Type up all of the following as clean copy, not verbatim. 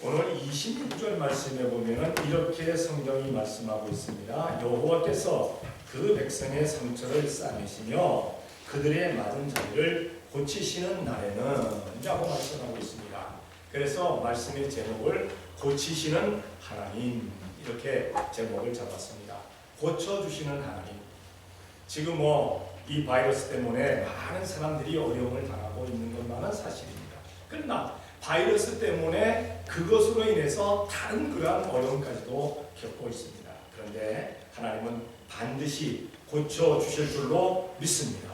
오늘 26절 말씀에 보면은 이렇게 성경이 말씀하고 있습니다. 여호와께서 그 백성의 상처를 싸매시며 그들의 맞은 자리를 고치시는 날에는 라고 말씀하고 있습니다. 그래서 말씀의 제목을 고치시는 하나님 이렇게 제목을 잡았습니다. 고쳐주시는 하나님. 지금 이 바이러스 때문에 많은 사람들이 어려움을 당하고 있는 것만은 사실입니다. 그러나 바이러스 때문에 그것으로 인해서 다른 그러한 어려움까지도 겪고 있습니다. 그런데 하나님은 반드시 고쳐주실 줄로 믿습니다.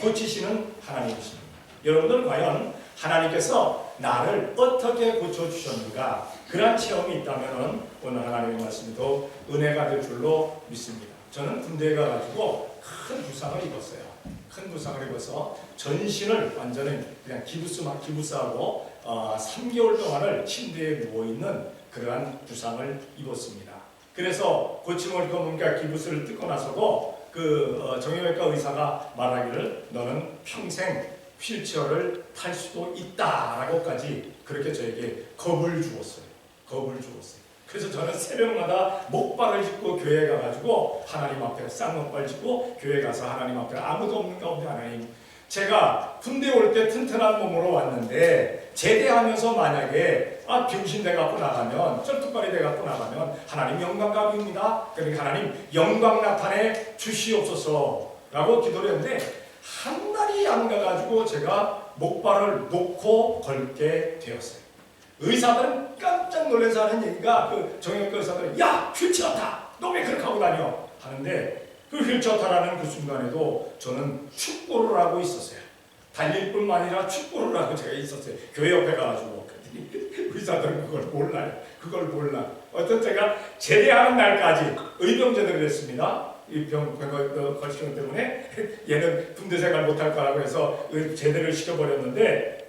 고치시는 하나님이십니다. 여러분들 과연 하나님께서 나를 어떻게 고쳐주셨는가 그러한 체험이 있다면 오늘 하나님의 말씀이 더 은혜가 될 줄로 믿습니다. 저는 군대에 가가지고 큰 부상을 입었어요. 큰 부상을 입어서 전신을 완전히 그냥 기부스하고 3개월 동안을 침대에 누워있는 그러한 부상을 입었습니다. 그래서 고침을 입으니까 기부스를 뜯고 나서도 정형외과 의사가 말하기를 너는 평생 휠체어를 탈 수도 있다라고까지 그렇게 저에게 겁을 주었어요. 그래서 저는 새벽마다 목발을 짚고 교회에 가가지고 하나님 앞에 쌍목발 짚고 교회에 가서 하나님 앞에 아무도 없는 가운데 하나님, 제가 군대 올 때 튼튼한 몸으로 왔는데 제대하면서 만약에 병신 돼갖고 나가면, 쩔뚝발이 돼갖고 나가면 하나님 영광감입니다. 그러니까 하나님 영광 나타내 주시옵소서 라고 기도를 했는데 한 달이 안 가가지고 제가 목발을 놓고 걸게 되었어요. 의사들은 깜짝 놀라서 하는 얘기가 정형외과 의사들은 야! 휠체어 타! 너 왜 그렇게 하고 다녀? 하는데 그 휠체어 타라는 그 순간에도 저는 축구를 하고 있었어요. 달릴 뿐만 아니라 축구를 하고 제가 있었어요. 교회 옆에 가가지고 의사들은 그걸 몰라. 어떤 제가 제대하는 날까지 의병제대를 했습니다. 이 걸치는 때문에 얘는 군대 생활 못할 거라고 해서 제대를 시켜버렸는데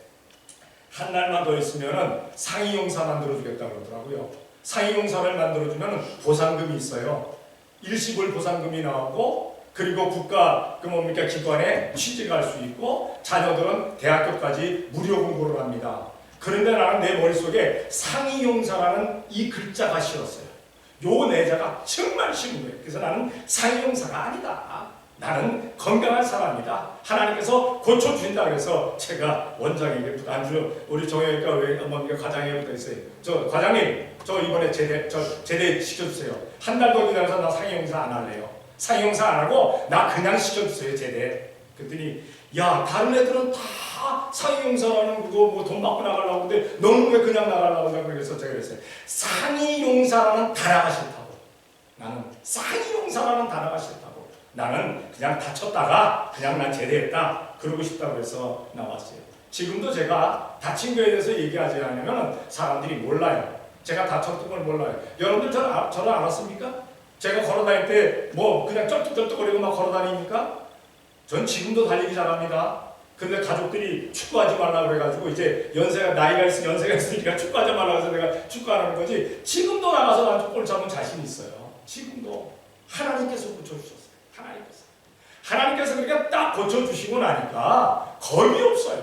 한 달만 더 있으면 상위용사 만들어주겠다고 그러더라고요. 상위용사를 만들어주면 보상금이 있어요. 일시불 보상금이 나오고 그리고 국가 기관에 취직할 수 있고 자녀들은 대학교까지 무료 공부를 합니다. 그런데 나는 내 머릿속에 상위용사라는 이 글자가 싫었어요. 요 내자가 정말 싫은 거예요. 그래서 나는 상위용사가 아니다. 나는 건강한 사람이다. 하나님께서 고쳐주신다. 그래서 제가 원장에게 우리 정형외과 과장에게 붙어있어요. 저 과장님, 저 이번에 제대 시켜주세요. 한 달 더 기다려서 나 상위용사 안 할래요. 상위용사 안 하고 나 그냥 시켜주세요. 제대. 그랬더니 야, 다른 애들은 다 상위용사라는 그거 돈 받고 나가려고 하는데 너는 왜 그냥 나가려고 하냐고. 그래서 제가 그랬어요. 상위용사라는 단어가 싫다고. 나는 상위용사라는 단어가 싫다고. 나는 그냥 다쳤다가 그냥 난 제대했다 그러고 싶다고 해서 나왔어요. 지금도 제가 다친 거에 대해서 얘기하지 않으면 사람들이 몰라요. 제가 다쳤던 걸 몰라요. 여러분들 저를 알았습니까? 제가 걸어다닐 때 그냥 쩔뚝쩔뚝거리고 막 걸어다닙니까? 전 지금도 달리기 잘합니다. 근데 가족들이 축구하지 말라고 그래가지고 이제 나이가 있으니까 축구하지 말라고 해서 내가 축구하는 거지. 지금도 나가서 난 골 잡은 자신 있어요. 지금도 하나님께서 고쳐주셨어요. 하나님께서 그러니까 딱 고쳐주시고 나니까 겁이 없어요.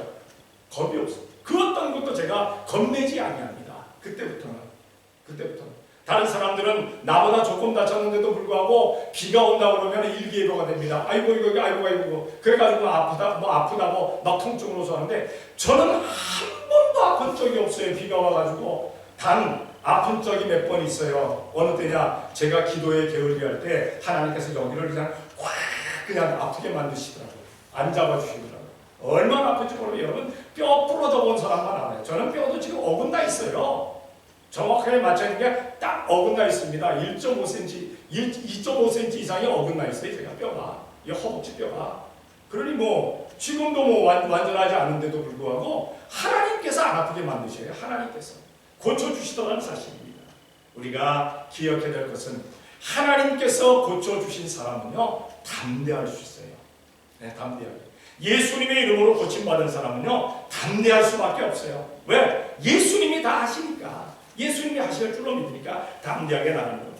그 어떤 것도 제가 겁내지 아니합니다. 그때부터는. 다른 사람들은 나보다 조금 다쳤는데도 불구하고 비가 온다 그러면 일기예보가 됩니다. 아이고. 그래가지고 아프다고 막 통증으로 하는데 저는 한 번도 아픈 적이 없어요. 비가 와가지고. 단 아픈 적이 몇 번 있어요. 어느 때냐, 제가 기도에 게을리할 때 하나님께서 여기를 그냥 아프게 만드시더라고요. 안 잡아주시더라고요. 얼마나 아픈지 모르겠어요. 여러분, 뼈 부러져 본 사람만 알아요. 저는 뼈도 지금 어긋나 있어요. 정확하게 맞춰있는 게 딱 어긋나 있습니다. 2.5cm 이상이 어긋나 있어요. 제가 뼈가. 이 허벅지 뼈가. 그러니 지금도 완전하지 않은데도 불구하고 하나님께서 안 아프게 만드셔요. 하나님께서. 고쳐주시더라는 사실입니다. 우리가 기억해야 될 것은 하나님께서 고쳐주신 사람은요 담대할 수 있어요. 네, 담대하게. 예수님의 이름으로 고침받은 사람은요 담대할 수밖에 없어요. 왜? 예수님이 다 하시니까. 예수님이 하실 줄로 믿으니까 담대하게 나가는 겁니다.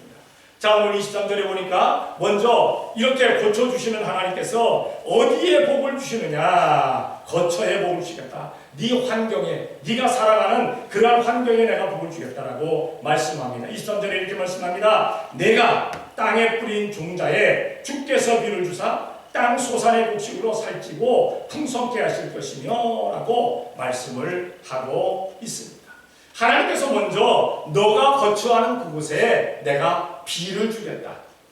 자, 오늘 23절에 보니까 먼저 이렇게 고쳐주시는 하나님께서 어디에 복을 주시느냐? 거처에 복을 주시겠다. 네 환경에, 네가 살아가는 그러한 환경에 내가 복을 주겠다라고 말씀합니다. 23절에 이렇게 말씀합니다. 내가 땅에 뿌린 종자에 주께서 비를 주사 땅 소산의 곡식으로 살찌고 풍성케 하실 것이며 라고 말씀을 하고 있습니다. 하나님께서 먼저 너가 거처하는 그곳에 내가 비를 주겠다.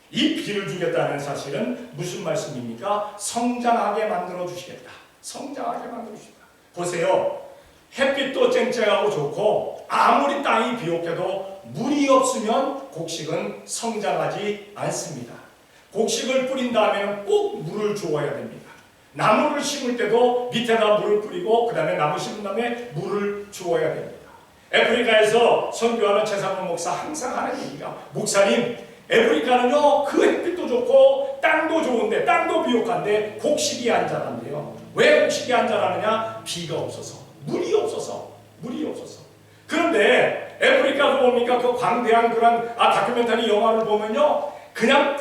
이 비를 주겠다는 사실은 무슨 말씀입니까? 성장하게 만들어 주시겠다. 성장하게 만들어 주시겠다. 보세요. 햇빛도 쨍쨍하고 좋고 아무리 땅이 비옥해도 물이 없으면 곡식은 성장하지 않습니다. 곡식을 뿌린 다음에는 꼭 물을 주어야 됩니다. 나무를 심을 때도 밑에다 물을 뿌리고 그 다음에 나무 심은 다음에 물을 주어야 됩니다. 아프리카에서 선교하는 최상원 목사 항상 하는 얘기가, 목사님, 아프리카는요 그 햇빛도 좋고 땅도 좋은데, 땅도 비옥한데 곡식이 안 자란대요. 왜 곡식이 안 자라느냐? 비가 없어서, 물이 없어서. 그런데 아프리카 뭡니까? 그 광대한 그런 다큐멘터리 영화를 보면요, 그냥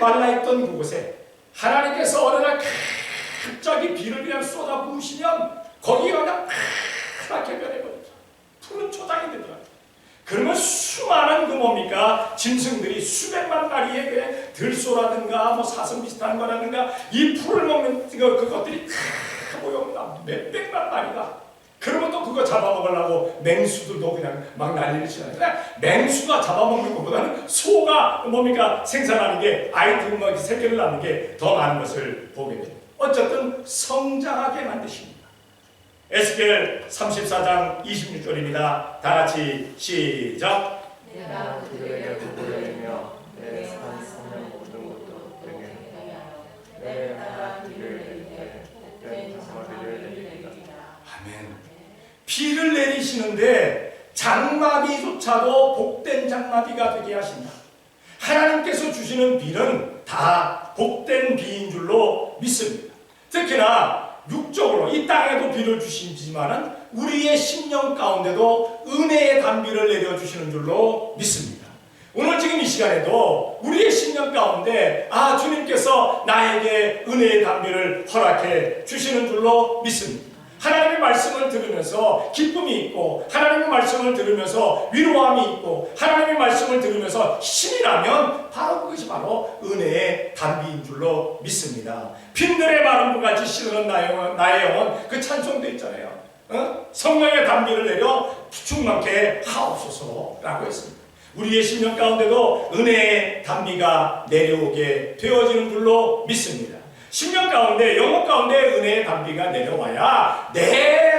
말라있던 그곳에 하나님께서 어느 날 갑자기 비를 그냥 쏟아 부으시면 거기가 그냥 파랗게 변해버립니다. 푸른 초장이 되더라고요. 그러면 수많은 그 뭡니까? 짐승들이 수백만 마리의 그냥 들소라든가 뭐 사슴 비슷한 거라든가 이 풀을 먹는 그것들이 다 모여옵니다. 몇백만 마리가. 그러면 또 그거 잡아먹으려고 맹수들도 그냥 막 난리를 치잖아요. 맹수가 잡아먹는 것보다는 소가 뭡니까? 생산하는 게, 아이들 뭐 새끼를 낳는 게 더 많은 것을 보게 돼요. 어쨌든 성장하게 만드십니다. 에스겔 34장 26절입니다. 다같이 시작. 내가 그들에게 복을 내리며 내 산성을 모든 것도 되게 하여 내 나라 비를 내릴 때 복된 장마비를 내리리라. 아멘. 비를 내리시는데 장마비조차도 복된 장마비가 되게 하신다. 하나님께서 주시는 비는 다 복된 비인 줄로 믿습니다. 특히나 육적으로 이 땅에도 비를 주시지만은 우리의 심령 가운데도 은혜의 단비를 내려주시는 줄로 믿습니다. 오늘 지금 이 시간에도 우리의 심령 가운데 주님께서 나에게 은혜의 단비를 허락해 주시는 줄로 믿습니다. 하나님의 말씀을 들으면서 기쁨이 있고, 하나님의 말씀을 들으면서 위로함이 있고, 하나님의 말씀을 들으면서 힘이 나면 그것이 바로 은혜의 단비인 줄로 믿습니다. 빈들의 마름모같이 시드는 나의 영혼, 그 찬송도 있잖아요. 성령의 단비를 내려 충만케 하옵소서라고 했습니다. 우리의 심령 가운데도 은혜의 단비가 내려오게 되어지는 줄로 믿습니다. 심령 가운데, 영혼 가운데 은혜의 단비가 내려와야 내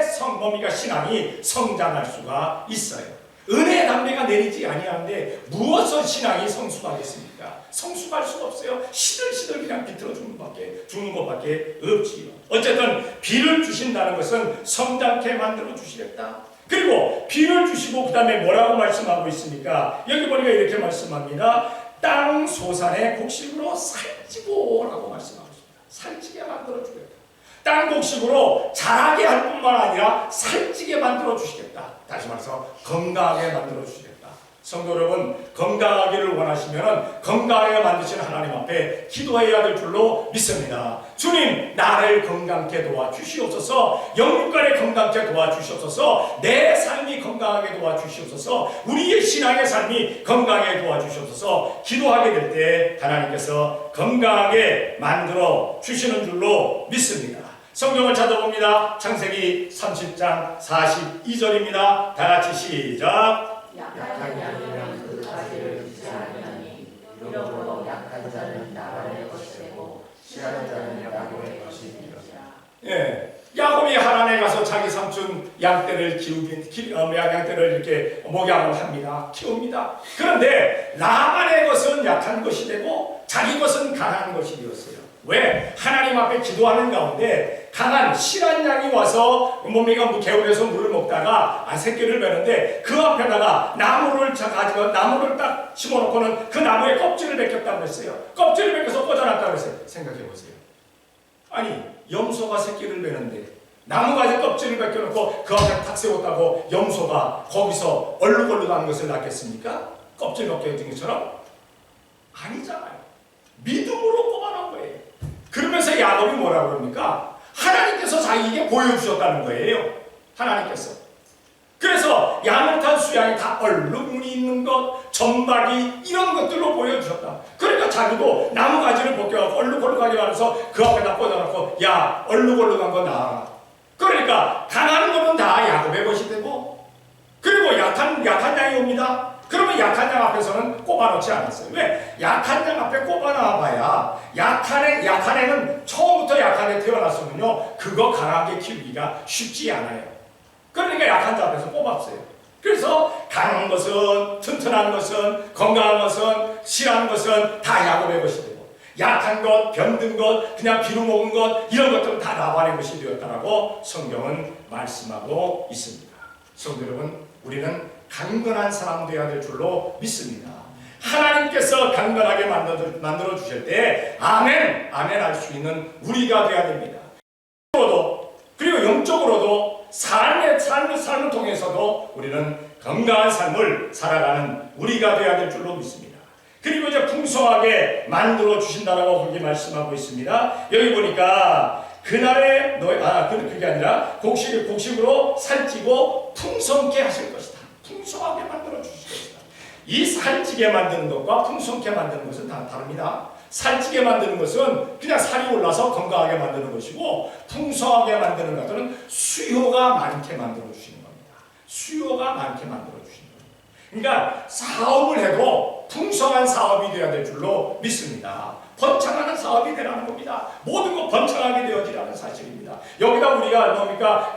신앙이 성장할 수가 있어요. 은혜의 단비가 내리지 아니하는데 무엇을 신앙이 성숙하겠습니까? 성숙할 수가 없어요. 시들시들 그냥 비틀어 주는 것밖에 없지요. 어쨌든 비를 주신다는 것은 성장케 만들어 주시겠다. 그리고 비를 주시고 그 다음에 뭐라고 말씀하고 있습니까? 여기 보니까 이렇게 말씀합니다. 땅 소산의 곡식으로 살찌고 라고 말씀하고 있습니다. 살찌게 만들어 주겠다. 땅 곡식으로 자라게 할 뿐만 아니라 살찌게 만들어 주시겠다. 다시 말해서 건강하게 만들어 주시겠다. 성도 여러분, 건강하기를 원하시면 건강하게 만드시는 하나님 앞에 기도해야 될 줄로 믿습니다. 주님, 나를 건강케 도와주시옵소서. 영육간에 건강케 도와주시옵소서. 내 삶이 건강하게 도와주시옵소서. 우리의 신앙의 삶이 건강하게 도와주시옵소서. 기도하게 될 때 하나님께서 건강하게 만들어 주시는 줄로 믿습니다. 성경을 찾아봅니다. 창세기 30장 42절입니다. 다같이 시작. 약한 양이면 그 가지를 비지 아니하니 이러므로 약한 자는 나만의 것이 되고 취한 자는 야곱의 것이 되리라. 야곱이 하란에 가서 자기 삼촌 양떼를 양떼를 이렇게 목양을 합니다. 키웁니다. 그런데 라반의 것은 약한 것이 되고 자기 것은 강한 것이 되었어요. 왜? 하나님 앞에 기도하는 가운데 강한 실한 양이 와서 개울에서 물을 먹다가 새끼를 베는데 그 앞에다가 나무를 가지고 나무를 딱 심어놓고는 그 나무에 껍질을 벗겼다고 했어요. 껍질을 벗겨서 꽂아놨다고 했어요. 생각해보세요. 아니, 염소가 새끼를 베는데 나무가지 껍질을 벗겨놓고 그 앞에 탁 세웠다고 염소가 거기서 얼룩얼룩하는 것을 낳겠습니까? 껍질 벗겨진 것처럼? 아니잖아요. 믿음으로 뽑아놓은 거예요. 그러면서 야곱이 뭐라고 그럽니까? 하나님께서 자기에게 보여주셨다는 거예요. 하나님께서. 그래서 야물탄 수양이 다 얼룩무늬 있는 것, 점박이 이런 것들로 보여주셨다. 그러니까 자기도 나무가지를 벗겨갖고 얼룩얼룩하게 말해서 그 앞에다 꽂아놓고 야 얼룩얼룩한 거 놔라. 그러니까 강한 거는 다 야곱의 것이 되고, 그리고 약한 양이 옵니다. 그러면 약한 양 앞에서는 꼽아놓지 않았어요. 왜? 약한 양 앞에 꼽아놔봐야 약한 애는 처음부터 약한 애 태어났으면요 그거 강하게 키우기가 쉽지 않아요. 그러니까 약한 자 앞에서 뽑았어요. 그래서 강한 것은, 튼튼한 것은, 건강한 것은, 실한 것은 다 야곱의 것이 되고, 약한 것, 병든 것, 그냥 비루 먹은 것 이런 것들은 다 라반의 것이 되었다라고 성경은 말씀하고 있습니다. 성도 여러분, 우리는 강건한 사람 되어야 될 줄로 믿습니다. 하나님께서 강건하게 만들어 주실 때 아멘, 아멘 할 수 있는 우리가 되어야 됩니다. 그리고 영적으로도 삶을 통해서도 우리는 건강한 삶을 살아가는 우리가 되어야 될 줄로 믿습니다. 그리고 이제 풍성하게 만들어 주신다라고 거기 말씀하고 있습니다. 여기 보니까 그날에 그게 아니라 곡식으로 살찌고 풍성케 하실 것이다. 풍성하게 만들어 주실 것이다. 이 살찌게 만드는 것과 풍성케 만드는 것은 다 다릅니다. 살찌게 만드는 것은 그냥 살이 올라서 건강하게 만드는 것이고, 풍성하게 만드는 것들은 수요가 많게 만들어 주시는 겁니다. 수요가 많게 만들어 주시는 겁니다. 그러니까 사업을 해도 풍성한 사업이 되어야 될 줄로 믿습니다. 번창하는 사업이 되라는 겁니다. 모든 것 번창하게 되어지라는 사실입니다. 여기다 우리가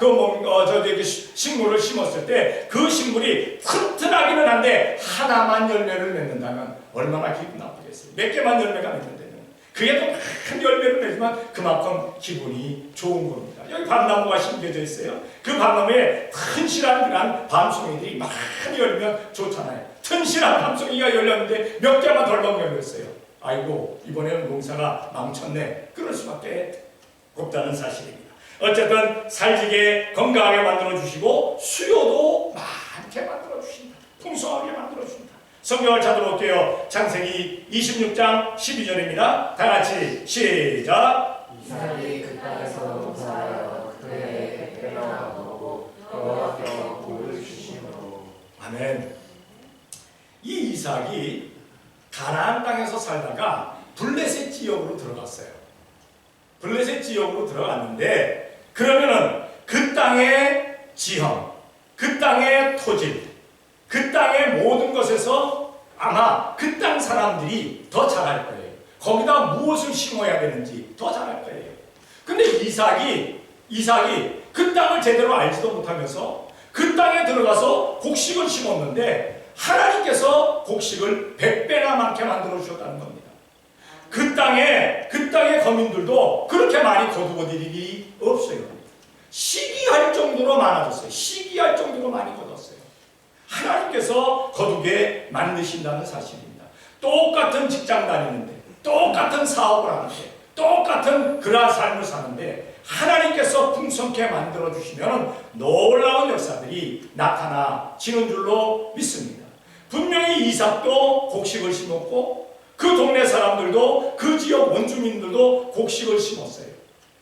식물을 심었을 때 그 식물이 튼튼하기는 한데 하나만 열매를 맺는다면 얼마나 기분 나쁘겠어요. 몇 개만 열매가 맺는다면 그게 또 큰 열매를 맺지만 그만큼 기분이 좋은 겁니다. 여기 밤나무가 심겨져 있어요. 그 밤나무에 튼실한 그런 밤송이들이 많이 열면 좋잖아요. 튼실한 밤송이가 열렸는데 몇 개만 덜렁 열렸어요. 아이고 이번에는 농사가 망쳤네. 그럴 수밖에 없다는 사실입니다. 어쨌든 살지게 건강하게 만들어 주시고 수요도 많게 만들어 주신다. 풍성하게 만들어 주신다. 성경을 찾아볼게요. 창세기 26장 12절입니다. 다 같이 시작. 이삭이 그 땅에서 농사하여 그의 백배나 먹고 여호와께서 복을 주심으로. 아멘. 이 이삭이 가나안 땅에서 살다가 블레셋 지역으로 들어갔어요. 블레셋 지역으로 들어갔는데, 그러면은 그 땅의 지형, 그 땅의 토질, 그 땅의 모든 것에서 아마 그 땅 사람들이 더 잘할 거예요. 거기다 무엇을 심어야 되는지 더 잘할 거예요. 근데 이삭이 그 땅을 제대로 알지도 못하면서 그 땅에 들어가서 곡식을 심었는데 하나님께서 곡식을 100배나 많게 만들어 주셨다는 겁니다. 그 땅의 거민들도 그렇게 많이 거두어들 일이 없어요. 시기할 정도로 많아졌어요. 시기할 정도로 많이 거뒀어요. 하나님께서 거두게 만드신다는 사실입니다. 똑같은 직장 다니는데, 똑같은 사업을 하는데, 똑같은 그러한 삶을 사는데 하나님께서 풍성케 만들어 주시면 놀라운 역사들이 나타나지는 줄로 믿습니다. 분명히 이삭도 곡식을 심었고 그 동네 사람들도, 그 지역 원주민들도 곡식을 심었어요.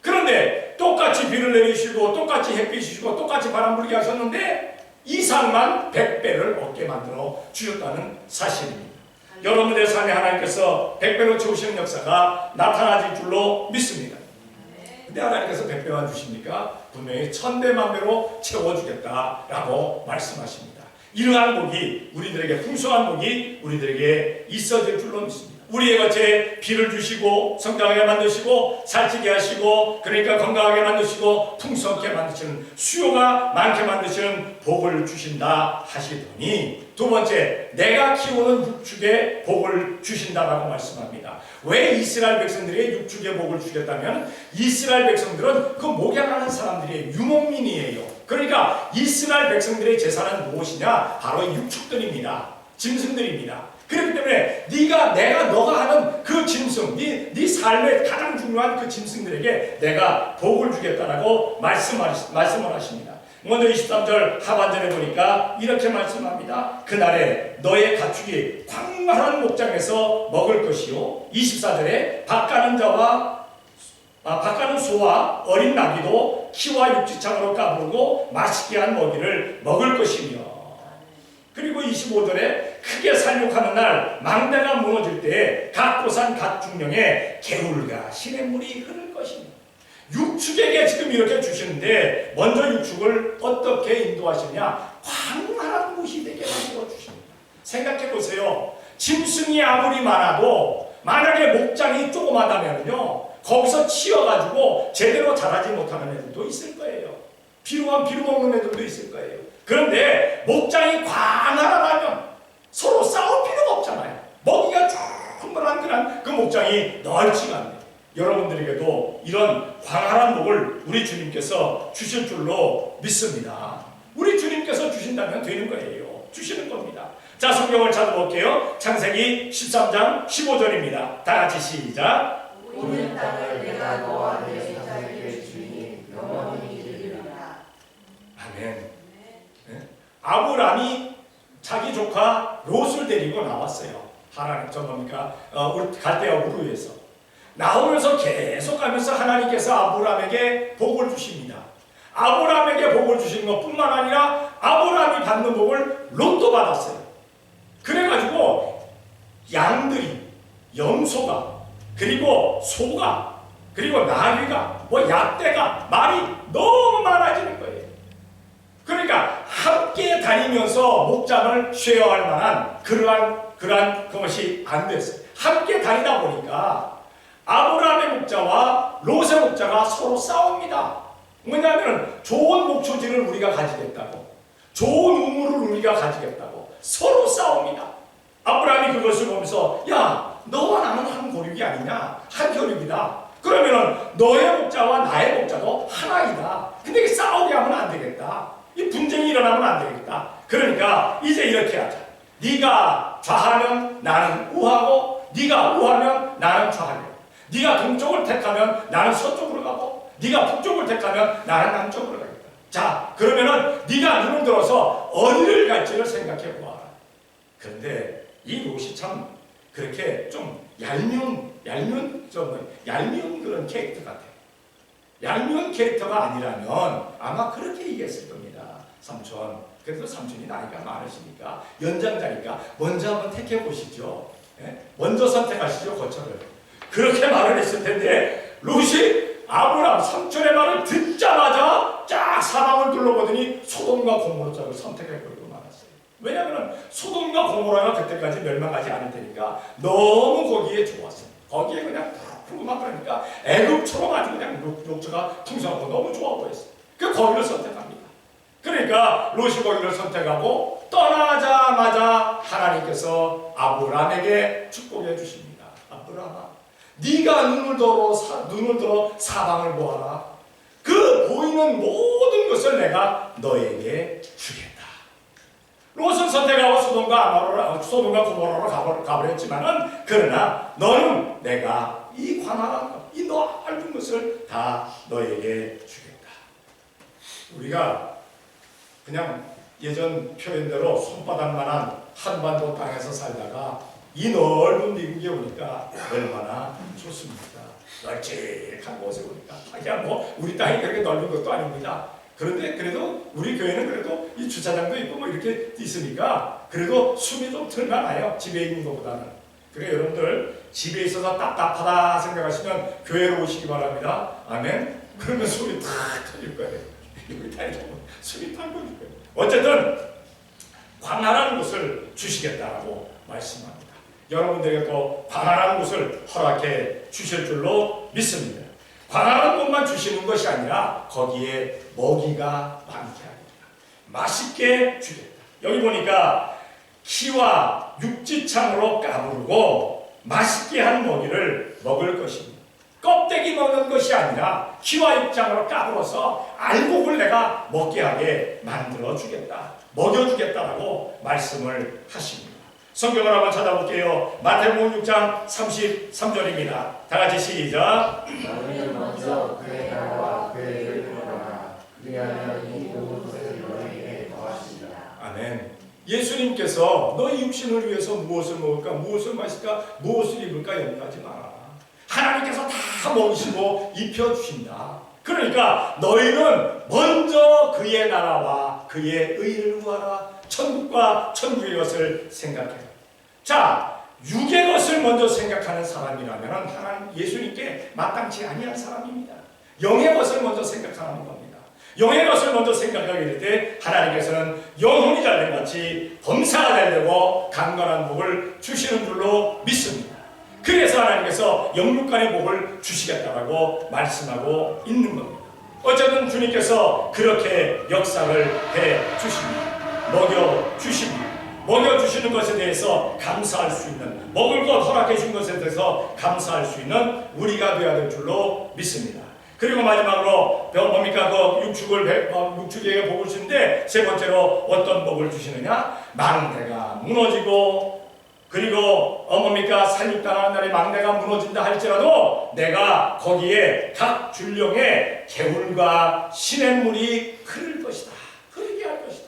그런데 똑같이 비를 내리시고 똑같이 햇빛이 주시고 똑같이 바람 불게 하셨는데 이삭만 100배를 얻게 만들어 주셨다는 사실입니다. 여러분의 삶에 하나님께서 100배로 채우시는 역사가 나타나질 줄로 믿습니다. 근데 하나님께서 100배만 주십니까? 분명히 1000배 만배로 채워주겠다라고 말씀하십니다. 이러한 복이 우리들에게, 풍성한 복이 우리들에게 있어질 줄로 믿습니다. 우리의 겉에 비를 주시고 성장하게 만드시고 살찌게 하시고, 그러니까 건강하게 만드시고 풍성하게 만드시는, 수요가 많게 만드시는 복을 주신다 하시더니, 두 번째, 내가 키우는 육축의 복을 주신다라고 말씀합니다. 왜 이스라엘 백성들의 육축의 복을 주겠다면, 이스라엘 백성들은 그 목양하는 사람들의 유목민이에요. 그러니까 이스라엘 백성들의 제사는 무엇이냐? 바로 육축들입니다. 짐승들입니다. 그렇기 때문에 너가 하는 그 짐승, 네 삶의 가장 중요한 그 짐승들에게 내가 복을 주겠다라고 말씀을 하십니다. 먼저 23절 하반절에 보니까 이렇게 말씀합니다. 그날에 너의 가축이 광활한 목장에서 먹을 것이요. 24절에 밭 가는 자와 밭가는 소와 어린 나귀도 키와 육지창으로 까부르고 맛있게 한 먹이를 먹을 것이며, 그리고 25절에 크게 살육하는 날 망대가 무너질 때에 각 고산 각 중령에 개울과 시냇물이 흐를 것이며. 육축에게 지금 이렇게 주시는데 먼저 육축을 어떻게 인도하시냐? 광활한 곳이 되게 만들어 주십니다. 생각해 보세요. 짐승이 아무리 많아도 만약에 목장이 조그마다면요, 거기서 치여가지고 제대로 자라지 못하는 애들도 있을 거예요. 비루한 비루 먹는 애들도 있을 거예요. 그런데 목장이 광활하다면 서로 싸울 필요가 없잖아요. 먹이가 충분한 그런 그 목장이 넓지가 않네요. 여러분들에게도 이런 광활한 복을 우리 주님께서 주실 줄로 믿습니다. 우리 주님께서 주신다면 되는 거예요. 주시는 겁니다. 자, 성경을 찾아볼게요. 창세기 13장 15절입니다. 다 같이 시작. 모든 땅을 내가 너와 내 자손에게 주니 영원히 이르리라. 아멘. 네? 아브라함이 자기 조카 롯을 데리고 나왔어요. 하나님, 뭡니까? 갈대아 우르에서 나오면서 계속 가면서 하나님께서 아브라함에게 복을 주십니다. 아브라함에게 복을 주시는 것뿐만 아니라 아브라함이 받는 복을 롯도 받았어요. 그래가지고 양들이, 염소가, 그리고 소가, 그리고 나귀가, 약대가, 말이 너무 많아지는 거예요. 그러니까 함께 다니면서 목장을 쉐어할 만한 그러한 것이 안 됐어요. 함께 다니다 보니까 아브라함의 목자와 롯의 목자가 서로 싸웁니다. 뭐냐면 좋은 목초지를 우리가 가지겠다고, 좋은 우물을 우리가 가지겠다고 서로 싸웁니다. 아브라함이 그것을 보면서, 야, 너와 나는 한 고륙이 아니냐? 한 혈육이다. 그러면은 너의 목자와 나의 목자도 하나이다. 근데 싸우게 하면 안 되겠다. 이 분쟁이 일어나면 안 되겠다. 그러니까 이제 이렇게 하자. 네가 좌하면 나는 우하고, 네가 우하면 나는 좌하고, 네가 동쪽을 택하면 나는 서쪽으로 가고, 네가 북쪽을 택하면 나는 남쪽으로 가겠다. 자, 그러면은 네가 눈을 들어서 어디를 갈지를 생각해 보아라. 그런데 이 롯이 참 그렇게 좀 얄미운 그런 캐릭터 같아요. 얄미운 캐릭터가 아니라면 아마 그렇게 얘기했을 겁니다. 삼촌, 그래도 삼촌이 나이가 많으시니까, 연장자니까 먼저 한번 택해 보시죠. 예? 먼저 선택하시죠, 거처를. 그렇게 말을 했을 텐데 롯이 아브라함 삼촌의 말을 듣자마자 쫙 사방을 둘러보더니 소돔과 고모라 쪽을 선택해버리고 말았어요. 왜냐하면 소돔과 고모라가 그때까지 멸망하지 않을 테니까 너무 거기에 좋았어요. 거기에 그냥 푸르만 그러니까 애굽처럼 아주 그냥 녹초가 풍성하고 너무 좋아 보였어요. 그 거기를 선택합니다. 그러니까 롯이 거기를 선택하고 떠나자마자 하나님께서 아브라함에게 축복해 주십니다. 아브라함아, 네가 눈을 들어 사방을 보아라. 그 보이는 모든 것을 내가 너에게 주겠다. 롯은 선택하고 소돔과 고모라로 가버렸지만은, 그러나 너는 내가 이 광활한 것, 이 넓은 것을 다 너에게 주겠다. 우리가 그냥 예전 표현대로 손바닥만한 한반도 땅에서 살다가 이 넓은 미국에 오니까 얼마나 좋습니까? 널찍한 곳에 오니까. 그냥 뭐 우리 땅이 그렇게 넓은 것도 아닙니다. 그런데 그래도 우리 교회는 그래도 이 주차장도 있고 뭐 이렇게 있으니까 그래도 숨이 좀 털만해요. 집에 있는 것보다는. 그래, 여러분들 집에 있어서 답답하다 생각하시면 교회로 오시기 바랍니다. 아멘. 그러면 숨이 탁 터질 거예요. 우리 땅에 숨이 탁 터질 거예요. 어쨌든 광활한 곳을 주시겠다라고 말씀합니다. 여러분들에게 또 광활한 곳을 허락해 주실 줄로 믿습니다. 광활한 곳만 주시는 것이 아니라 거기에 먹이가 많게 하리라. 맛있게 주겠다. 여기 보니까 키와 육지창으로 까부르고 맛있게 한 먹이를 먹을 것입니다. 껍데기 먹는 것이 아니라 키와 육장으로 까불어서 알곡을 내가 먹게 하게 만들어 주겠다, 먹여주겠다라고 말씀을 하십니다. 성경을 한번 찾아볼게요. 마태복음 6장 33절입니다. 다 같이 시작. 너희는 먼저 그의 나라와 그의 의를 구하라. 그리하면 이 모든 것을 너희에게 더하시리라. 아멘. 예수님께서 너희 육신을 위해서 무엇을 먹을까, 무엇을 마실까, 무엇을 입을까 염려하지 마라. 하나님께서 다 먹이시고 입혀주신다. 그러니까 너희는 먼저 그의 나라와 그의 의를 구하라. 천국과 천국의 것을 생각해라. 자, 육의 것을 먼저 생각하는 사람이라면 하나님 예수님께 마땅치 아니한 사람입니다. 영의 것을 먼저 생각하는 겁니다. 영의 것을 먼저 생각하게 될 때 하나님께서는 영혼이 잘된 같이 범사가 잘되고 강건한 복을 주시는 줄로 믿습니다. 그래서 하나님께서 영육간의 복을 주시겠다라고 말씀하고 있는 겁니다. 어쨌든 주님께서 그렇게 역사를 해 주십니다. 먹여 주십니다. 먹여 주시는 것에 대해서 감사할 수 있는, 먹을 것 허락해 준 것에 대해서 감사할 수 있는 우리가 되어야 될 줄로 믿습니다. 그리고 마지막으로 뭡니까? 그 육축에게 복을 주는데 세 번째로 어떤 복을 주시느냐? 망대가 무너지고, 그리고 뭡니까? 살육당하는 날에 망대가 무너진다 할지라도 내가 거기에 각 줄령에 개울과 시냇물이 흐를 것이다. 흐르게 할 것이다.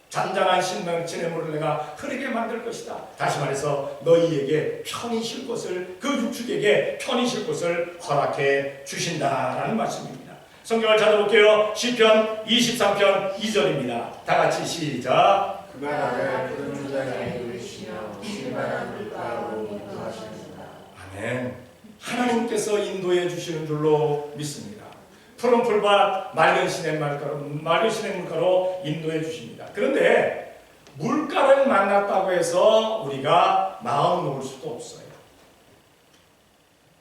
잔잔한 시냇물을 내가 흐르게 만들 것이다. 다시 말해서 너희에게 편히 쉴 곳을, 그 육축에게 편히 쉴 곳을 허락해 주신다라는 말씀입니다. 성경을 찾아볼게요. 시편 23편 2절입니다. 다 같이 시작. 그가 나를 푸른 무장에 이르시며 실만한 물가로 인도하시느니라. 아멘. 하나님께서 인도해 주시는 줄로 믿습니다. 푸른 풀밭, 맑은 시냇물가로 인도해 주십니다. 그런데 물가를 만났다고 해서 우리가 마음 놓을 수도 없어요.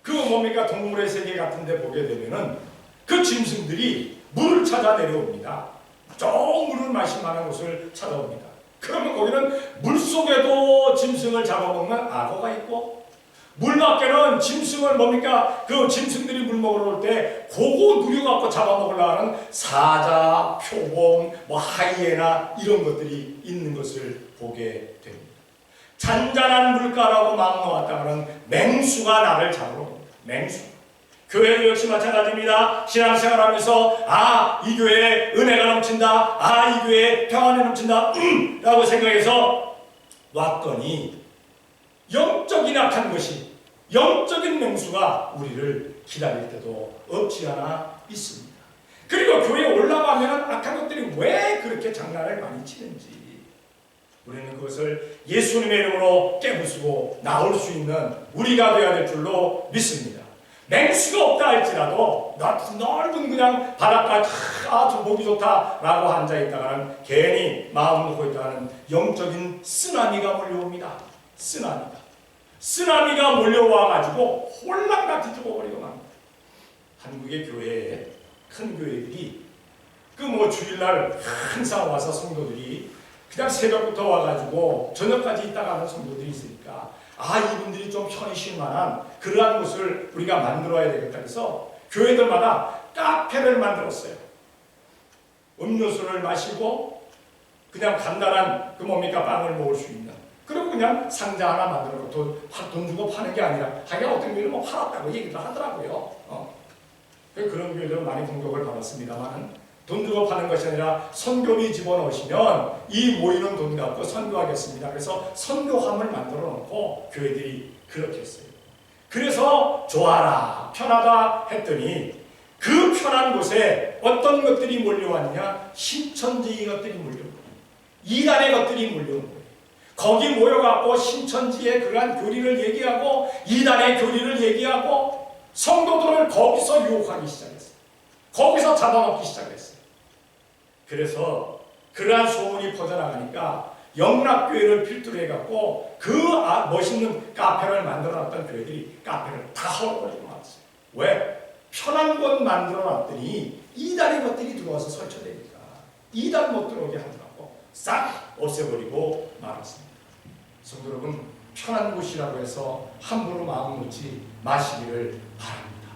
그 뭡니까? 동물의 세계 같은 데 보게 되면은 그 짐승들이 물을 찾아 내려옵니다. 저 물을 마실 만한 곳을 찾아옵니다. 그러면 거기는 물속에도 짐승을 잡아먹는 악어가 있고, 물 밖에는 짐승을 뭡니까? 그 짐승들이 물 먹으러 올 때 그거 누려갖고 잡아먹으려고 하는 사자, 표범, 하이에나 이런 것들이 있는 것을 보게 됩니다. 잔잔한 물가라고 마음 놓았다가는 맹수가 나를 잡으러 옵니다. 맹수. 교회도 역시 마찬가지입니다. 신앙생활하면서 이 교회에 은혜가 넘친다, 이 교회에 평안이 넘친다 라고 생각해서 왔더니 영적인 악한 것이, 영적인 맹수가 우리를 기다릴 때도 없지 않아 있습니다. 그리고 교회에 올라가면 악한 것들이 왜 그렇게 장난을 많이 치는지 우리는 그것을 예수님의 이름으로 깨부수고 나올 수 있는 우리가 되어야 될 줄로 믿습니다. 맹수가 없다 할지라도 넓은 그냥 바닷가 좀 보기 좋다라고 앉아있다가는 괜히 마음 놓고 있다가는 영적인 쓰나미가 몰려옵니다. 쓰나미가 몰려와가지고 홀랑같이 죽어버리고 맙니다. 한국의 교회에 큰 교회들이 주일날 항상 와서 성도들이 그냥 새벽부터 와가지고 저녁까지 있다가 하는 성도들이 있으니까 이분들이 좀 편히 쉴 만한 그러한 곳을 우리가 만들어야 되겠다 해서 교회들마다 카페를 만들었어요. 음료수를 마시고 그냥 간단한 빵을 먹을 수 있는, 그리고 그냥 상자 하나 만들어 돈 주고 파는 게 아니라 자기가 어떤 교회를 팔았다고 얘기도 하더라고요. 그런 교회들은 많이 공격을 받았습니다만 돈 주고 파는 것이 아니라 선교비 집어넣으시면 이 모이는 돈 갖고 선교하겠습니다. 그래서 선교함을 만들어 놓고 교회들이 그렇게 했어요. 그래서 좋아라, 편하다 했더니 그 편한 곳에 어떤 것들이 몰려왔냐? 신천지 것들이 몰려온 거예요. 이단의 것들이 몰려온 거예요. 거기 모여갖고 신천지의 그러한 교리를 얘기하고 이단의 교리를 얘기하고 성도들을 거기서 유혹하기 시작했어요. 거기서 잡아먹기 시작했어요. 그래서 그러한 소문이 퍼져나가니까 영락교회를 필두로 해갖고 그 멋있는 카페를 만들어놨던 교회들이 카페를 다 헐어버리고 말았어요. 왜? 편한 곳 만들어놨더니 이단의 것들이 들어와서 설쳐되니까 이단 못 들어오게 하더라고 싹 없애버리고 말았습니다. 성도 여러분, 편한 곳이라고 해서 함부로 마음 놓지 마시기를 바랍니다.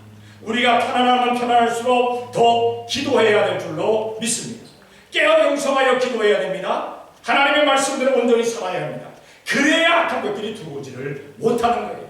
우리가 편안하면 편안할수록 더 기도해야 될 줄로 믿습니다. 깨어 용서하여 기도해야 됩니다. 하나님의 말씀대로 온전히 살아야 합니다. 그래야 악한 것들이 들어오지를 못하는 거예요.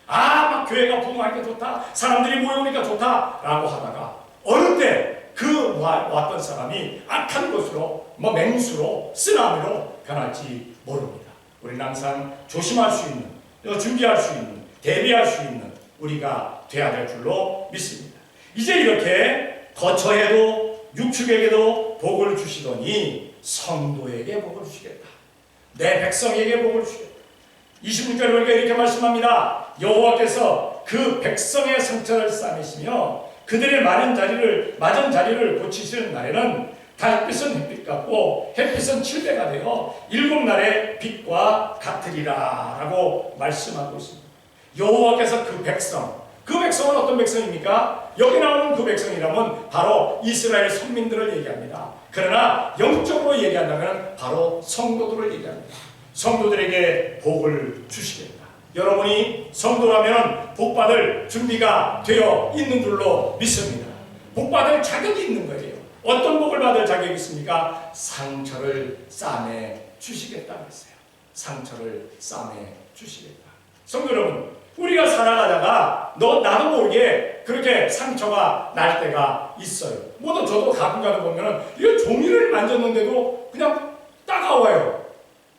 막 교회가 부흥하니까 좋다, 사람들이 모여오니까 좋다라고 하다가 어느 때 그 왔던 사람이 악한 것으로 맹수로 쓰나미로 변할지 모릅니다. 우리는 항상 조심할 수 있는, 준비할 수 있는, 대비할 수 있는 우리가 돼야 될 줄로 믿습니다. 이제 이렇게 거처에도 육축에게도 복을 주시더니 성도에게 복을 주시겠다. 내 백성에게 복을 주시겠다. 26절에 보니까 이렇게 말씀합니다. 여호와께서 그 백성의 상처를 싸매시며 그들의 맞은 자리를 고치시는 날에는 달빛은 햇빛 같고 햇빛은 칠배가 되어 7날의 빛과 같으리라 라고 말씀하고 있습니다. 여호와께서 그 백성은 어떤 백성입니까? 여기 나오는 그 백성이라면 바로 이스라엘 선민들을 얘기합니다. 그러나 영적으로 얘기한다면 바로 성도들을 얘기합니다. 성도들에게 복을 주시겠다. 여러분이 성도라면 복받을 준비가 되어 있는 줄로 믿습니다. 복받을 자격이 있는 거예요. 어떤 복을 받을 자격이 있습니까? 상처를 싸매 주시겠다고 했어요. 상처를 싸매 주시겠다. 성도 여러분, 우리가 살아가다가 나도 모르게 그렇게 상처가 날 때가 있어요. 모두 저도 가끔 보면은 이거 종이를 만졌는데도 그냥 따가워요.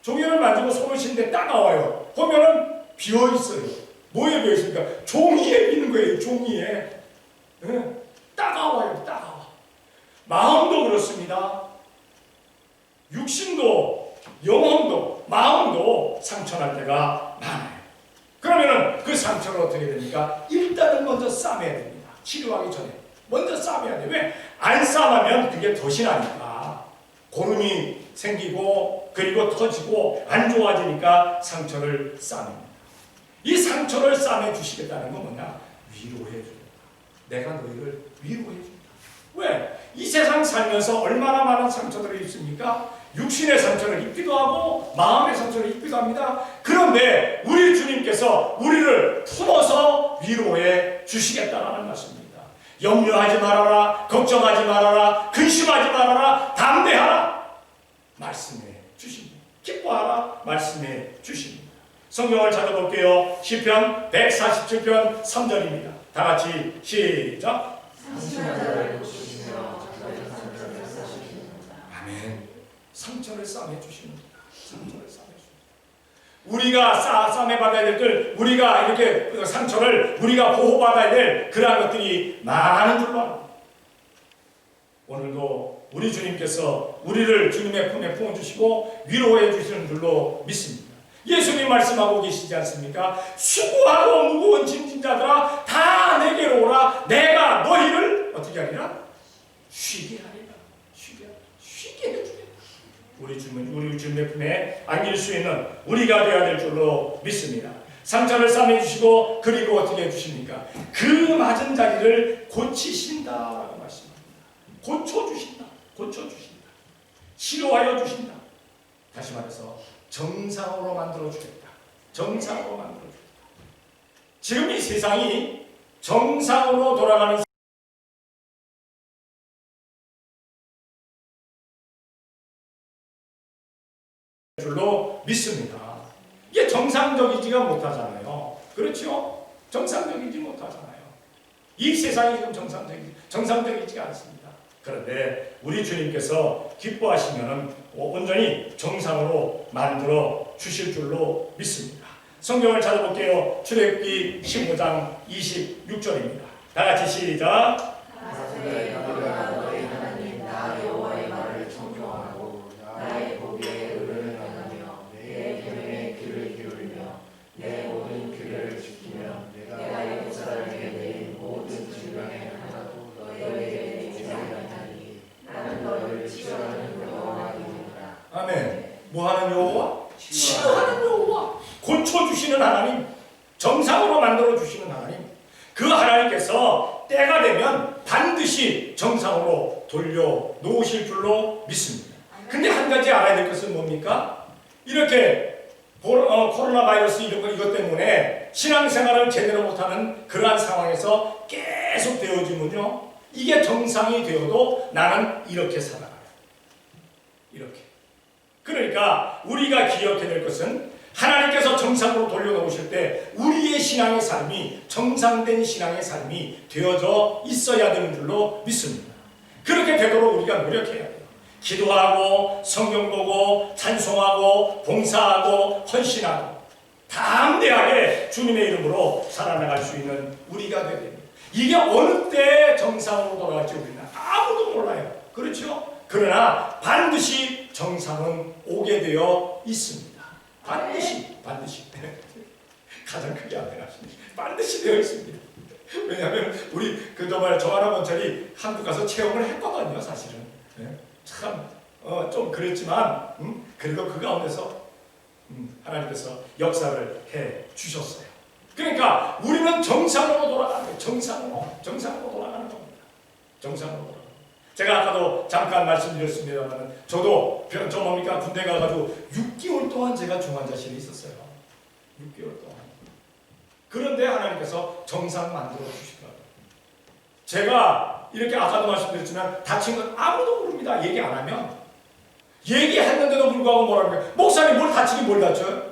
종이를 만지고 손을 씻는데 따가워요. 보면은 비어 있어요. 뭐에 비어 있습니까? 종이에 비는 거예요. 종이에. 따가워요. 따가워. 마음도 그렇습니다. 육신도 영혼도 마음도 상처날 때가 많아요. 그러면은 그 상처를 어떻게 됩니까? 일단은 먼저 싸매야 됩니다. 치료하기 전에 먼저 싸매야 돼요. 왜? 안 싸매면 그게 덫이 나니까 고름이 생기고 그리고 터지고 안 좋아지니까 상처를 싸맵니다. 이 상처를 싸매 주시겠다는 건 뭐냐? 위로해 준다. 내가 너희를 위로해 준다. 왜? 이 세상 살면서 얼마나 많은 상처들을 입습니까? 육신의 상처를 입기도 하고 마음의 상처를 입기도 합니다. 그런데 우리 주님께서 우리를 품어서 위로해 주시겠다는 말씀입니다. 염려하지 말아라, 걱정하지 말아라, 근심하지 말아라, 담대하라 말씀해 주십니다. 기뻐하라 말씀해 주십니다. 성경을 찾아볼게요. 시편 147편 3절입니다. 다 같이 시작. 아멘. 상처를 싸매 주십니다. 상처를 싸매 주십니다. 우리가 싸매 받아야 될 것, 우리가 이렇게 상처를 우리가 보호받아야 될 그러한 것들이 많은 줄로 압니다. 오늘도 우리 주님께서 우리를 주님의 품에 품어주시고 위로해 주시는 줄로 믿습니다. 예수님 말씀하고 계시지 않습니까? 수고하고 무거운 짐진 자들아 다 내게로 오라. 내가 너희를 어떻게 하리라? 쉬게 하리라. 쉬게 해주리라. 우리 주님의 품에 안길 수 있는 우리가 되어야 될 줄로 믿습니다. 상처를 싸매 주시고 그리고 어떻게 해주십니까? 그 맞은 자리를 고치신다라고 말씀합니다. 고쳐주신다. 치료하여 주신다. 다시 말해서 정상으로 만들어주겠다. 정상으로 만들어주겠다. 지금 이 세상이 정상으로 돌아가는 줄로 믿습니다. 이게 정상적이지가 못하잖아요. 그렇죠? 정상적이지 못하잖아요. 이 세상이 지금 정상적이지가 않습니다. 그런데 우리 주님께서 기뻐하시면 온전히 정상으로 만들어 주실 줄로 믿습니다. 성경을 찾아볼게요. 출애굽기 15장 26절입니다. 다 같이 시작. 아멘. 뭐하는 여호와? 치료하는 여호와. 고쳐주시는 하나님, 정상으로 만들어주시는 하나님, 그 하나님께서 때가 되면 반드시 정상으로 돌려놓으실 줄로 믿습니다. 근데 한 가지 알아야 될 것은 뭡니까? 이렇게 코로나 바이러스 이것 때문에 신앙생활을 제대로 못하는 그러한 상황에서 계속 되어지면요, 이게 정상이 되어도 나는 이렇게 살아가요. 이렇게. 그러니까 우리가 기억해야 될 것은 하나님께서 정상으로 돌려놓으실 때 우리의 신앙의 삶이 정상된 신앙의 삶이 되어져 있어야 되는 줄로 믿습니다. 그렇게 되도록 우리가 노력해야 돼요. 기도하고 성경 보고 찬송하고 봉사하고 헌신하고 담대하게 주님의 이름으로 살아나갈 수 있는 우리가 되야 됩니다. 이게 어느 때 정상으로 돌아갈지 우리는 아무도 몰라요. 그렇죠? 그러나 반드시 정상은 오게 되어 있습니다. 반드시 가장 크게 아멘하십니다. 반드시 되어 있습니다. 왜냐하면 우리 그동안 저하나 원철이 한국 가서 체험을 했거든요. 사실은 참 좀 그랬지만 그래도 그 가운데서 하나님께서 역사를 해 주셨어요. 그러니까 우리는 정상으로 돌아가는 거예요. 정상으로 돌아가는 겁니다. 정상으로 돌아가는 거예요. 제가 아까도 잠깐 말씀드렸습니다만 저도 좀 뭡니까 군대 가가지고 6개월 동안 제가 중환자실에 있었어요. 6개월 동안. 그런데 하나님께서 정상 만들어 주시더라고요. 제가 이렇게 아까도 말씀드렸지만 다친 건 아무도 모릅니다. 얘기 안 하면. 얘기했는데도 불구하고 뭐라고요? 목사님 뭘 다치긴 뭘 다쳐요?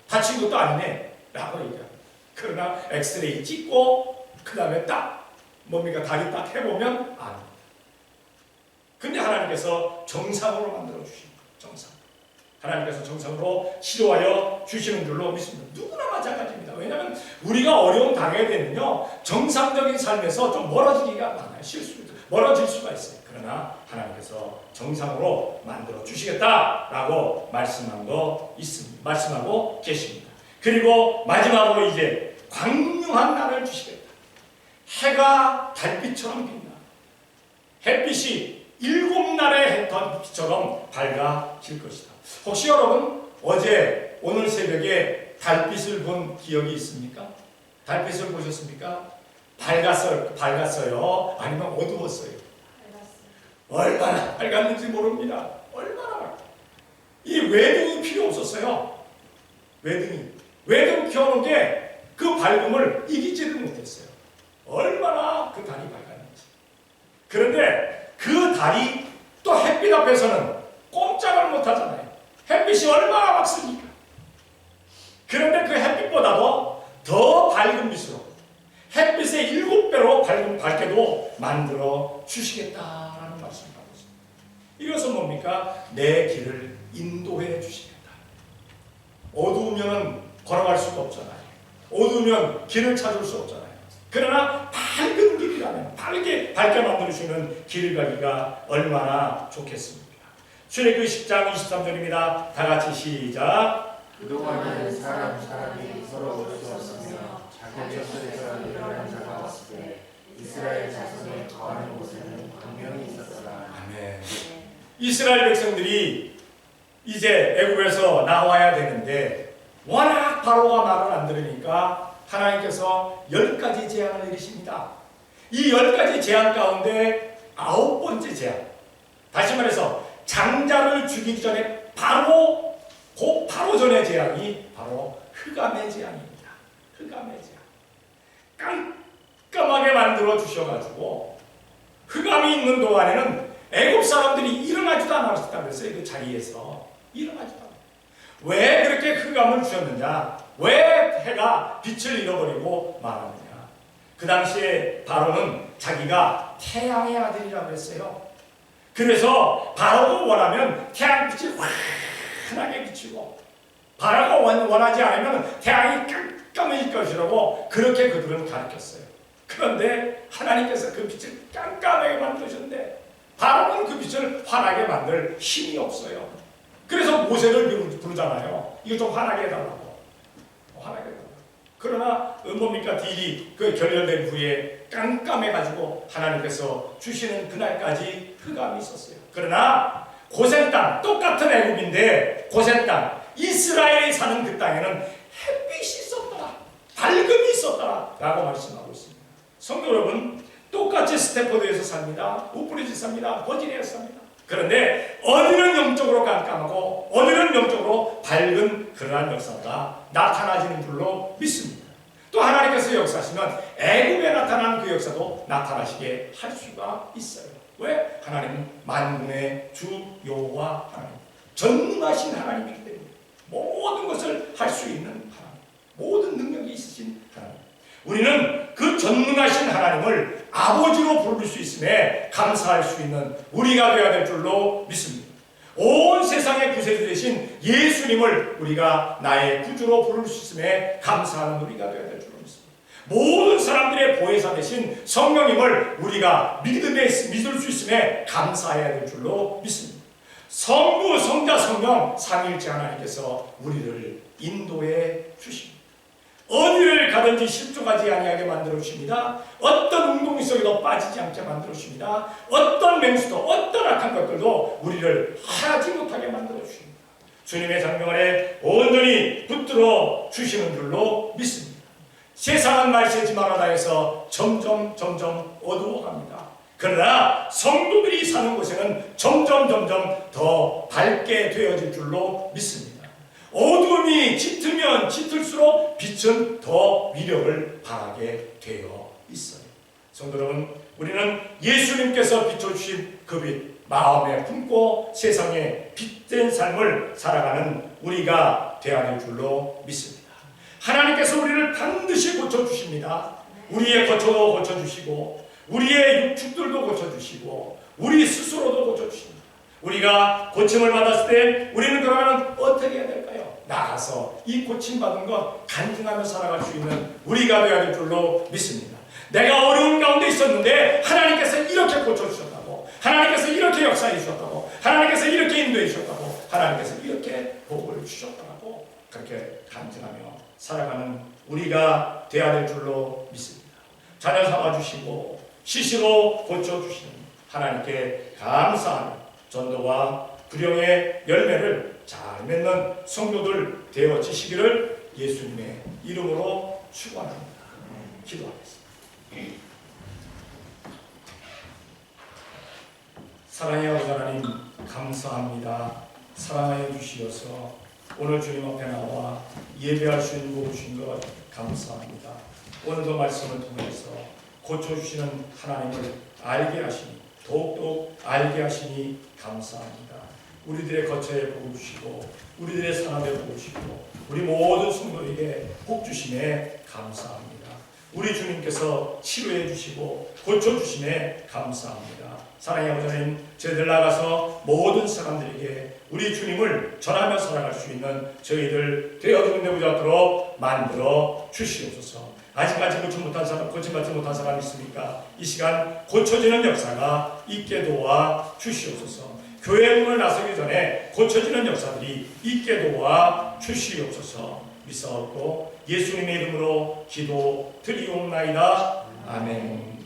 다친 것도 아니네 라고 얘기합니다. 그러나 엑스레이 찍고 그 다음에 딱 뭡니까 다리 딱 해보면 안. 근데 하나님께서 정상으로 만들어 주십니다. 정상. 하나님께서 정상으로 치료하여 주시는 줄로 믿습니다. 누구나 마찬가지입니다. 왜냐하면 우리가 어려움 당해야 되면요 정상적인 삶에서 좀 멀어지기가 많아요. 멀어질 수가 있어요. 그러나 하나님께서 정상으로 만들어 주시겠다라고 말씀하고 계십니다. 그리고 마지막으로 이제 광명한 날을 주시겠다. 해가 달빛처럼 빛나. 햇빛이 7날의 했던 빛처럼 밝아질 것이다. 혹시 여러분 오늘 새벽에 달빛을 본 기억이 있습니까? 달빛을 보셨습니까? 밝았어요? 아니면 어두웠어요? 얼마나 밝았는지 모릅니다. 얼마나 이 외등이 필요 없었어요. 외등 켜놓은 게 그 밝음을 이기지를 못했어요. 얼마나 그 달이 밝았는지. 그런데 그 달이 또 햇빛 앞에서는 꼼짝을 못하잖아요. 햇빛이 얼마나 막습니까? 그런데 그 햇빛보다도 더 밝은 빛으로 햇빛의 7배로 밝게도 만들어 주시겠다라는 말씀을 하고 있습니다. 이것은 뭡니까? 내 길을 인도해 주시겠다. 어두우면 걸어갈 수가 없잖아요. 어두우면 길을 찾을 수 없잖아요. 그러나 밝은 길이라면 밝게 만들어주시는 길을 가기가 얼마나 좋겠습니까? 출애굽기 10장 23절입니다. 다 같이 시작. 그동안은 사람이 서로 볼 수 없으며 자기 곁에서 일어난 자가 없을 때 이스라엘 자손이 거하는 곳에는 광명이 있었더라. 아멘. 이스라엘 백성들이 이제 애굽에서 나와야 되는데 워낙 바로가 말을 안 들으니까 하나님께서 10가지 재앙을 내리십니다. 이 10가지 재앙 가운데 9번째 재앙. 다시 말해서 장자를 죽이기 전에 바로 전의 재앙이 바로 흑암의 재앙입니다. 흑암의 재앙. 깜깜하게 만들어 주셔가지고 흑암이 있는 동안에는 애굽 사람들이 일어나지도 않았다고 했어요. 그 자리에서 일어나지도 않았어요. 왜 그렇게 흑암을 주셨느냐? 왜 해가 빛을 잃어버리고 말하느냐? 그 당시에 바로는 자기가 태양의 아들이라고 했어요. 그래서 바로가 원하면 태양빛이 환하게 비치고 바로가 원하지 않으면 태양이 깜깜해질 것이라고 그렇게 그들은 가르쳤어요. 그런데 하나님께서 그 빛을 깜깜하게 만드셨는데 바로는 그 빛을 환하게 만들 힘이 없어요. 그래서 모세를 부르잖아요. 이거 좀 환하게 해달라고. 환하게 해달라고. 그러나 뭡니까? 딜이 그 결렬된 후에 깜깜해가지고 하나님께서 주시는 그날까지 흑암이 있었어요. 그러나 고센 땅, 똑같은 애굽인데 고센 땅, 이스라엘이 사는 그 땅에는 햇빛이 있었더라. 밝음이 있었더라. 라고 말씀하고 있습니다. 성도 여러분, 똑같이 스태포드에서 삽니다. 우프리지 삽니다. 버지니아에서 삽니다. 그런데 어디는 영적으로 깜깜하고 어디는 영적으로 밝은 그러한 역사가 나타나지는 줄로 믿습니다. 또 하나님께서 역사하시면 애굽에 나타난 그 역사도 나타나시게 할 수가 있어요. 왜? 하나님은 만군의 주 여호와 하나님, 전능하신 하나님이기 때문에 모든 것을 할 수 있는 하나님, 모든 능력이 있으신 하나님. 우리는 그 전능하신 하나님을 아버지로 부를 수 있음에 감사할 수 있는 우리가 되어야 될 줄로 믿습니다. 온 세상 세상의 구세주 되신 예수님을 우리가 나의 구주로 부를 수 있음에 감사하는 우리가 되어야 될 줄로 믿습니다. 모든 사람들의 보혜사 되신 성령님을 우리가 믿을 수 있음에 감사해야 될 줄로 믿습니다. 성부, 성자, 성령 삼위일체 하나님께서 우리를 인도해 주십니다. 어디를 가든지 실족하지 아니하게 만들어 주십니다. 어떤 웅덩이 속에도 빠지지 않게 만들어 주십니다. 어떤 맹수도 어떤 악한 것들도 우리를 하지 못하게 만들어 주십니다. 주님의 장명 아래 온전히 붙들어 주시는 줄로 믿습니다. 세상은 말세지 말아다 해서 점점 어두워갑니다. 그러나 성도들이 사는 곳에는 점점 더 밝게 되어질 줄로 믿습니다. 어둠이 짙으면 짙을수록 빛은 더 위력을 발하게 되어 있어요. 성도 여러분, 우리는 예수님께서 비춰주신 그 빛 마음에 품고 세상에 빛된 삶을 살아가는 우리가 되어야 될 줄로 믿습니다. 하나님께서 우리를 반드시 고쳐주십니다. 우리의 거처도 고쳐주시고 우리의 육축들도 고쳐주시고 우리 스스로도 고쳐주십니다. 우리가 고침을 받았을 때 우리는 그러면 어떻게 해야 될까요? 나가서 이 고침받은 것 간증하며 살아갈 수 있는 우리가 되어야 될 줄로 믿습니다. 내가 어려운 가운데 있었는데 하나님께서 이렇게 고쳐주셨다고, 하나님께서 이렇게 역사해 주셨다고, 하나님께서 이렇게 인도해 주셨다고, 하나님께서 이렇게 복을 주셨다고 그렇게 간증하며 살아가는 우리가 되어야 될 줄로 믿습니다. 자녀 삼아주시고 시시로 고쳐주시는 하나님께 감사하며 전도와 구령의 열매를 잘 맺는 성도들 되어지시기를 예수님의 이름으로 축원합니다. 기도하겠습니다. 사랑의 아버지 하나님 감사합니다. 사랑하여 주시어서 오늘 주님 앞에 나와 예배할 수 있는 거 주신 것 감사합니다. 오늘도 말씀을 통해서 고쳐주시는 하나님을 알게 하시니 더욱더 알게 하시니 감사합니다. 우리들의 거처에 복 주시고 우리들의 산업에 복 주시고 우리 모든 성도에게 복 주심에 감사합니다. 우리 주님께서 치료해 주시고 고쳐주심에 감사합니다. 사랑의 아버지 하나님, 저희들 나가서 모든 사람들에게 우리 주님을 전하며 살아갈 수 있는 저희들 되어지는 되고자 하도록 만들어 주시옵소서. 아직까지 고침받지 못한 사람 있습니까? 이 시간 고쳐지는 역사가 있게 도와 주시옵소서. 교회 문을 나서기 전에 고쳐지는 역사들이 있게 도와 주시옵소서. 믿사옵고 예수님의 이름으로 기도 드리옵나이다. 아멘.